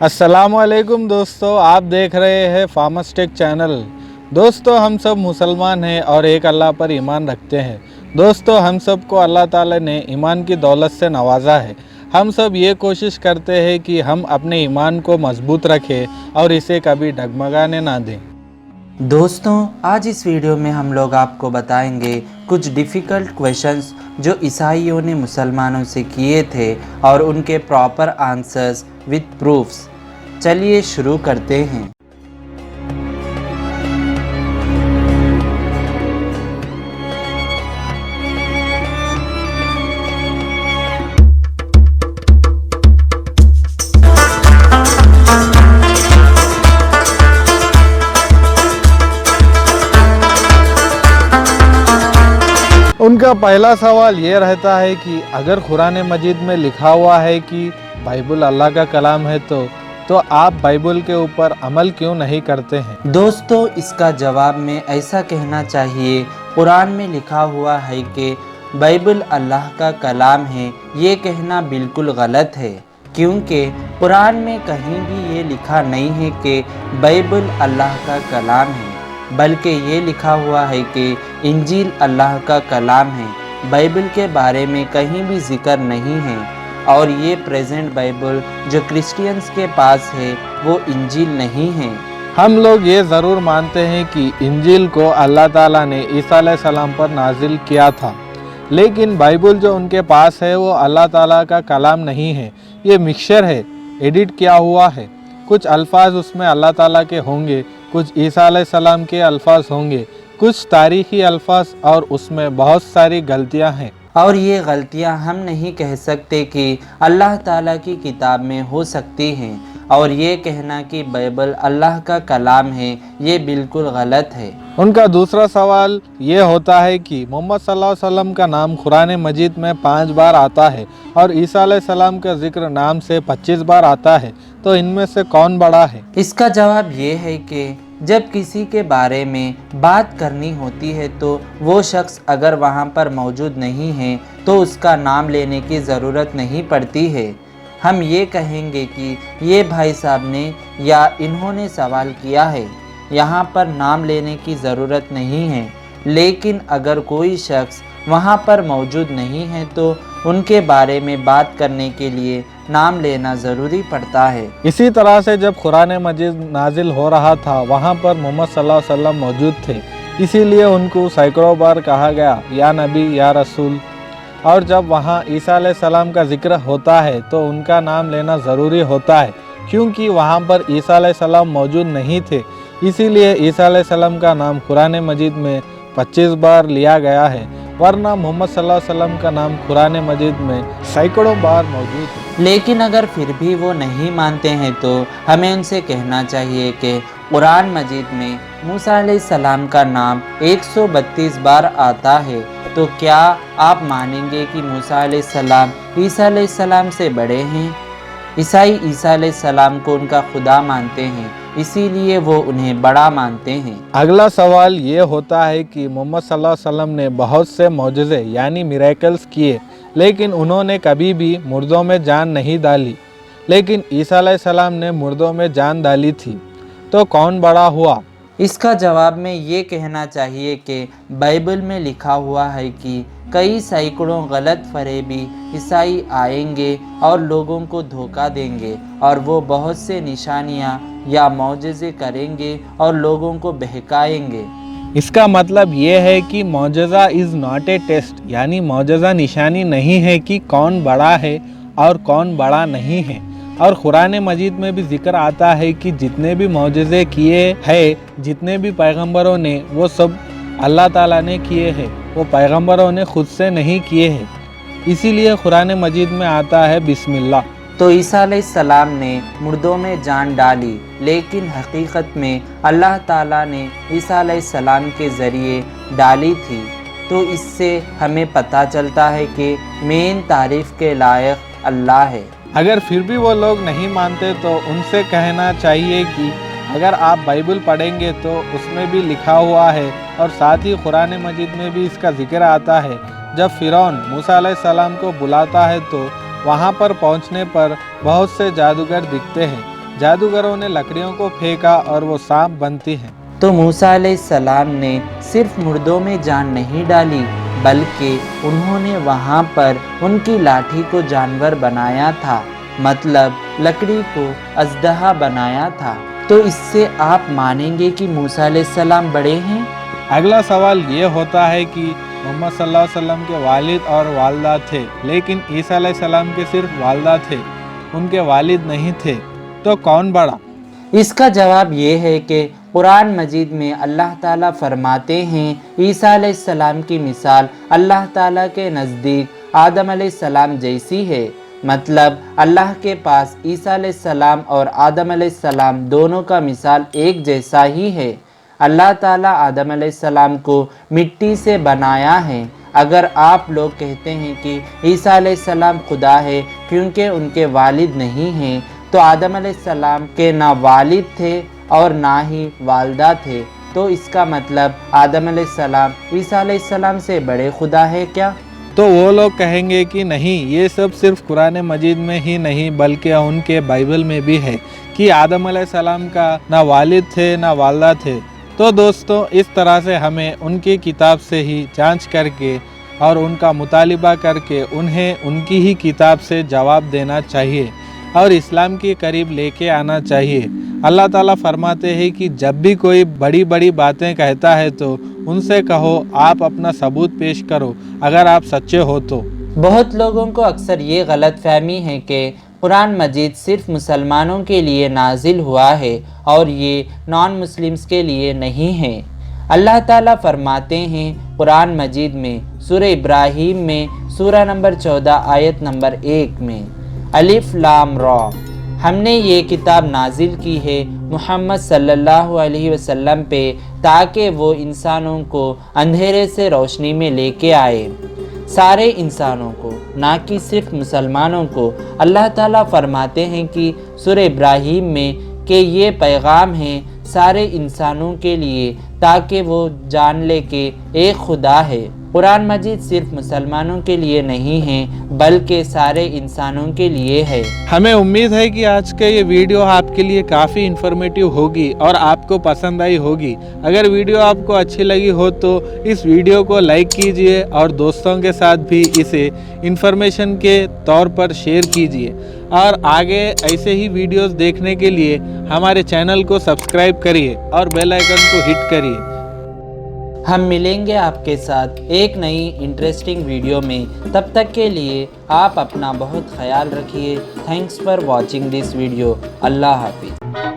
अस्सलामुअलैकुम दोस्तों, आप देख रहे हैं फार्मर्स टेक चैनल। दोस्तों, हम सब मुसलमान हैं और एक अल्लाह पर ईमान रखते हैं। दोस्तों, हम सब को अल्लाह ताला ने ईमान की दौलत से नवाजा है। हम सब ये कोशिश करते हैं कि हम अपने ईमान को मजबूत रखें और इसे कभी डगमगाने ना दें। दोस्तों, आज इस वीडियो में हम लोग आपको बताएंगे कुछ डिफ़िकल्ट क्वेश्चंस जो ईसाइयों ने मुसलमानों से किए थे और उनके प्रॉपर आंसर्स विद प्रूफ्स। चलिए शुरू करते हैं। उनका पहला सवाल ये रहता है कि अगर कुरान मजीद में लिखा हुआ है कि बाइबल अल्लाह का कलाम है तो आप बाइबल के ऊपर अमल क्यों नहीं करते हैं? दोस्तों, इसका जवाब में ऐसा कहना चाहिए, कुरान में लिखा हुआ है कि बाइबल अल्लाह का कलाम है। ये कहना बिल्कुल गलत है, क्योंकि कुरान में कहीं भी ये लिखा नहीं है कि बाइबल अल्लाह का कलाम है, बल्कि ये लिखा हुआ है कि इंजील अल्लाह का कलाम है। बाइबल के बारे में कहीं भी जिक्र नहीं है, और ये प्रेजेंट बाइबल जो क्रिश्चियंस के पास है वो इंजील नहीं है। हम लोग ये ज़रूर मानते हैं कि इंजील को अल्लाह ताला ने ईसा अलैहिस्सलाम पर नाजिल किया था, लेकिन बाइबल जो उनके पास है वो अल्लाह ताला का कलाम नहीं है। ये मिक्सचर है, एडिट किया हुआ है। कुछ अल्फाज उसमें अल्लाह ताला के होंगे, कुछ ईसा अलैहिस्सलाम के अल्फाज होंगे, कुछ तारीखी अल्फाज, और उसमें बहुत सारी गलतियां हैं। और ये गलतियां हम नहीं कह सकते कि अल्लाह ताला की किताब में हो सकती हैं, और ये कहना कि बाइबल अल्लाह का कलाम है ये बिल्कुल गलत है। उनका दूसरा सवाल ये होता है कि मोहम्मद सल्लल्लाहु अलैहि वसल्लम का नाम कुरान मजीद में 5 बार आता है और ईसा अलैहिस्सलाम का जिक्र नाम से 25 बार आता है, तो इनमें से कौन बड़ा है? इसका जवाब ये है कि जब किसी के बारे में बात करनी होती है तो वो शख्स अगर वहाँ पर मौजूद नहीं है तो उसका नाम लेने की ज़रूरत नहीं पड़ती है। हम ये कहेंगे कि ये भाई साहब ने या इन्होंने सवाल किया है, यहाँ पर नाम लेने की ज़रूरत नहीं है। लेकिन अगर कोई शख्स वहाँ पर मौजूद नहीं है तो उनके बारे में बात करने के लिए नाम लेना ज़रूरी पड़ता है। इसी तरह से जब कुरान मजीद नाजिल हो रहा था वहाँ पर मोहम्मद सल्लल्लाहु अलैहि वसल्लम मौजूद थे, इसीलिए उनको सैकड़ों बार कहा गया या नबी या रसूल। और जब वहाँ ईसा अलैहिस्सलाम का जिक्र होता है तो उनका नाम लेना ज़रूरी होता है, क्योंकि वहाँ पर ईसा अलैहिस्सलाम मौजूद नहीं थे। इसीलिए ईसा अलैहिस्सलाम का नाम कुरान मजीद में 25 बार लिया गया है, वरना मोहम्मद सल्लल्लाहु अलैहि वसल्लम का नाम कुरान मजीद में सैकड़ों बार मौजूद है। लेकिन अगर फिर भी वो नहीं मानते हैं तो हमें उनसे कहना चाहिए कि कुरान मजीद में मूसा अलैहिस्सलाम का नाम 132 बार आता है, तो क्या आप मानेंगे कि मूसा अलैहिस्सलाम ईसा अलैहिस्सलाम से बड़े हैं? ईसाई ईसा अलैहिस्सलाम को उनका खुदा मानते हैं, इसीलिए वो उन्हें बड़ा मानते हैं। अगला सवाल ये होता है कि मोहम्मद सल्लल्लाहु अलैहि वसल्लम ने बहुत से मौजज़े यानी मिरेकल्स किए, लेकिन उन्होंने कभी भी मुर्दों में जान नहीं डाली। लेकिन ईसा अलैहिस्सलाम ने मुर्दों में जान डाली थी, तो कौन बड़ा हुआ? इसका जवाब में ये कहना चाहिए कि बाइबल में लिखा हुआ है कि कई सैकड़ों गलत फरेबी ईसाई आएंगे और लोगों को धोखा देंगे, और वो बहुत से निशानियाँ या मौजज़े करेंगे और लोगों को बहकाएंगे। इसका मतलब ये है कि मौजज़ा इज़ नॉट ए टेस्ट, यानी मौजज़ा निशानी नहीं है कि कौन बड़ा है और कौन बड़ा नहीं है। और कुरान मजीद में भी जिक्र आता है कि जितने भी मौजज़े किए हैं, जितने भी पैगंबरों ने, वो सब अल्लाह ताला ने किए हैं, वो पैगंबरों ने खुद से नहीं किए हैं। इसीलिए कुरान मजीद में आता है बिस्मिल्लाह। तो ईसा अलैहिस्सलाम ने मुर्दों में जान डाली, लेकिन हकीकत में अल्लाह ताला ने ईसा अलैहिस्सलाम के ज़रिए डाली थी। तो इससे हमें पता चलता है कि मेन तारीफ़ के लायक अल्लाह है। अगर फिर भी वो लोग नहीं मानते तो उनसे कहना चाहिए कि अगर आप बाइबल पढ़ेंगे तो उसमें भी लिखा हुआ है, और साथ ही कुरान मजीद में भी इसका जिक्र आता है। जब फ़िरौन मूसा अलैहिस्सलाम को बुलाता है तो वहाँ पर पहुँचने पर बहुत से जादूगर दिखते हैं। जादूगरों ने लकड़ियों को फेंका और वो सांप बनती हैं। तो मूसा अलैहिस्सलाम ने सिर्फ मुर्दों में जान नहीं डाली, बल्कि उन्होंने वहाँ पर उनकी लाठी को जानवर बनाया था, मतलब लकड़ी को अजदहा बनाया था। तो इससे आप मानेंगे कि मूसा अलैहिस्सलाम बड़े हैं? अगला सवाल ये होता है कि मोहम्मद सल्लल्लाहु अलैहि वसल्लम के वालिद और वालदा थे, लेकिन ईसा अलैहिस्सलाम के सिर्फ वालदा थे, उनके वालिद नहीं थे, तो कौन बड़ा? इसका जवाब ये है कि कुरान मजीद में अल्लाह ताला फरमाते हैं, ईसा अलैहिस्सलाम की मिसाल अल्लाह ताला के नज़दीक आदम अलैहिस्सलाम जैसी है। मतलब अल्लाह के पास ईसा अलैहिस्सलाम और आदम अलैहिस्सलाम दोनों का मिसाल एक जैसा ही है। अल्लाह ताला आदम अलैहिस्सलाम को मिट्टी से बनाया है। अगर आप लोग कहते हैं कि ईसा अलैहिस्सलाम खुदा है क्योंकि उनके वालिद नहीं हैं, तो आदम अलैहिस्सलाम के ना वालिद थे और ना ही वालदा थे, तो इसका मतलब आदम अलैहिस्सलाम ईसा अलैहिस्सलाम से बड़े खुदा है क्या? तो वो लोग कहेंगे कि नहीं, ये सब सिर्फ कुरान मजीद में ही नहीं बल्कि उनके बाइबल में भी है कि आदम अलैहिस्सलाम का ना वालिद थे ना वालदा थे। तो दोस्तों, इस तरह से हमें उनकी किताब से ही जांच करके और उनका मुतालिबा करके उन्हें उनकी ही किताब से जवाब देना चाहिए और इस्लाम के करीब लेके आना चाहिए। अल्लाह ताला फरमाते हैं कि जब भी कोई बड़ी बड़ी बातें कहता है तो उनसे कहो आप अपना सबूत पेश करो अगर आप सच्चे हो तो। बहुत लोगों को अक्सर ये गलत फहमी है कि कुरान मजीद सिर्फ मुसलमानों के लिए नाजिल हुआ है और ये नॉन मुस्लिम्स के लिए नहीं है। अल्लाह ताला फरमाते हैं कुरान मजीद में सूरह इब्राहीम में सूरह नंबर 14 आयत नंबर 1 में, अलिफ लाम रा, हमने ये किताब नाजिल की है मुहम्मद सल्लल्लाहु अलैहि वसल्लम पे ताकि वो इंसानों को अंधेरे से रोशनी में लेके आए, सारे इंसानों को, ना कि सिर्फ मुसलमानों को। अल्लाह ताला फरमाते हैं कि सूरह इब्राहीम में कि ये पैगाम है सारे इंसानों के लिए ताकि वो जान ले कि एक खुदा है। कुरान मजीद सिर्फ मुसलमानों के लिए नहीं है बल्कि सारे इंसानों के लिए है। हमें उम्मीद है कि आज का ये वीडियो आपके लिए काफ़ी इन्फॉर्मेटिव होगी और आपको पसंद आई होगी। अगर वीडियो आपको अच्छी लगी हो तो इस वीडियो को लाइक कीजिए और दोस्तों के साथ भी इसे इन्फॉर्मेशन के तौर पर शेयर कीजिए और आगे ऐसे ही वीडियोस देखने के लिए हमारे चैनल को सब्सक्राइब करिए और बेल आइकन को हिट करिए। हम मिलेंगे आपके साथ एक नई इंटरेस्टिंग वीडियो में। तब तक के लिए आप अपना बहुत ख्याल रखिए। Thanks for watching this video. अल्लाह हाफिज़।